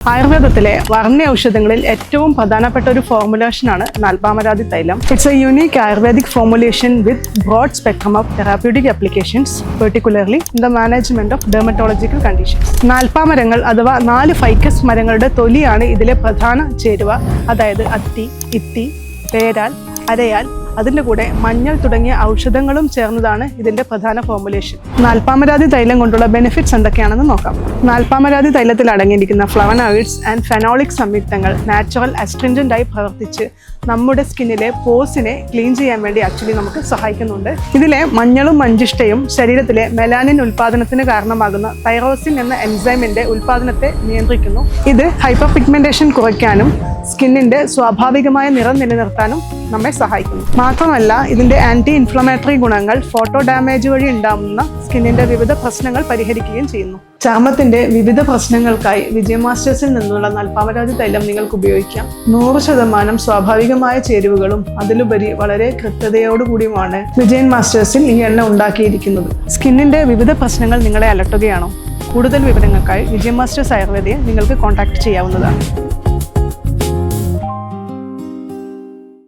ആയുർവേദത്തിലെ വർണ്ണ ഔഷധങ്ങളിൽ ഏറ്റവും പ്രധാനപ്പെട്ട ഒരു ഫോർമുലേഷനാണ് Nalpamaradi thailam. It's a unique ayurvedic formulation with broad spectrum of therapeutic applications, particularly in the management of dermatological conditions. നാൽപ്പാമരങ്ങൾ അഥവാ 4 ഫൈക്കസ് മരങ്ങളുടെ തൊലിയാണ് ഇതിലെ പ്രധാന ചേരുവ. അതായത് അത്തി, ഇത്തി, പേരാൽ, അരയാൽ, അതിൻ്റെ കൂടെ മഞ്ഞൾ തുടങ്ങിയ ഔഷധങ്ങളും ചേർന്നതാണ് ഇതിൻ്റെ പ്രധാന ഫോർമുലേഷൻ. നാൽപ്പാമരാതി തൈലം കൊണ്ടുള്ള ബെനിഫിറ്റ്സ് എന്തൊക്കെയാണെന്ന് നോക്കാം. നാൽപ്പാമരാതി തൈലത്തിൽ അടങ്ങിയിരിക്കുന്ന ഫ്ലവനോയിഡ്സ് ആൻഡ് ഫെനോളിക് സംയുക്തങ്ങൾ നാച്ചുറൽ അസ്ട്രിൻജൻ്റ് ആയി പ്രവർത്തിച്ച് നമ്മുടെ സ്കിന്നിലെ പോസിനെ ക്ലീൻ ചെയ്യാൻ വേണ്ടി ആക്ച്വലി നമുക്ക് സഹായിക്കുന്നുണ്ട്. ഇതിലെ മഞ്ഞളും മഞ്ചിഷ്ടയും ശരീരത്തിലെ മെലാനിൻ ഉൽപ്പാദനത്തിന് കാരണമാകുന്ന തൈറോസിൻ എന്ന എൻസൈമിന്റെ ഉൽപ്പാദനത്തെ നിയന്ത്രിക്കുന്നു. ഇത് ഹൈപ്പർ പിഗ്മെന്റേഷൻ കുറയ്ക്കാനും സ്കിന്നിന്റെ സ്വാഭാവികമായ നിറം നിലനിർത്താനും നമ്മെ സഹായിക്കുന്നു. മാത്രമല്ല ഇതിന്റെ ആന്റി ഇൻഫ്ലമേറ്ററി ഗുണങ്ങൾ ഫോട്ടോ ഡാമേജ് വഴി ഉണ്ടാകുന്ന സ്കിന്നിന്റെ വിവിധ പ്രശ്നങ്ങൾ പരിഹരിക്കുകയും ചെയ്യുന്നു. ചർമ്മത്തിന്റെ വിവിധ പ്രശ്നങ്ങൾക്കായി വിജയ് മാസ്റ്റേഴ്സിൽ നിന്നുള്ള നാൽപ്പാമരാതി തൈലം നിങ്ങൾക്ക് ഉപയോഗിക്കാം. 100% സ്വാഭാവികമായ ചേരുവകളും അതിലുപരി വളരെ കൃത്യതയോടുകൂടിയുമാണ് വിജയ് മാസ്റ്റേഴ്സിൽ ഈ എണ്ണ ഉണ്ടാക്കിയിരിക്കുന്നത്. സ്കിന്നിന്റെ വിവിധ പ്രശ്നങ്ങൾ നിങ്ങളെ അലട്ടുകയാണോ? കൂടുതൽ വിവരങ്ങൾക്കായി വിജയ് മാസ്റ്റേഴ്സ് ആയുർവേദയെ നിങ്ങൾക്ക് കോൺടാക്ട് ചെയ്യാവുന്നതാണ്.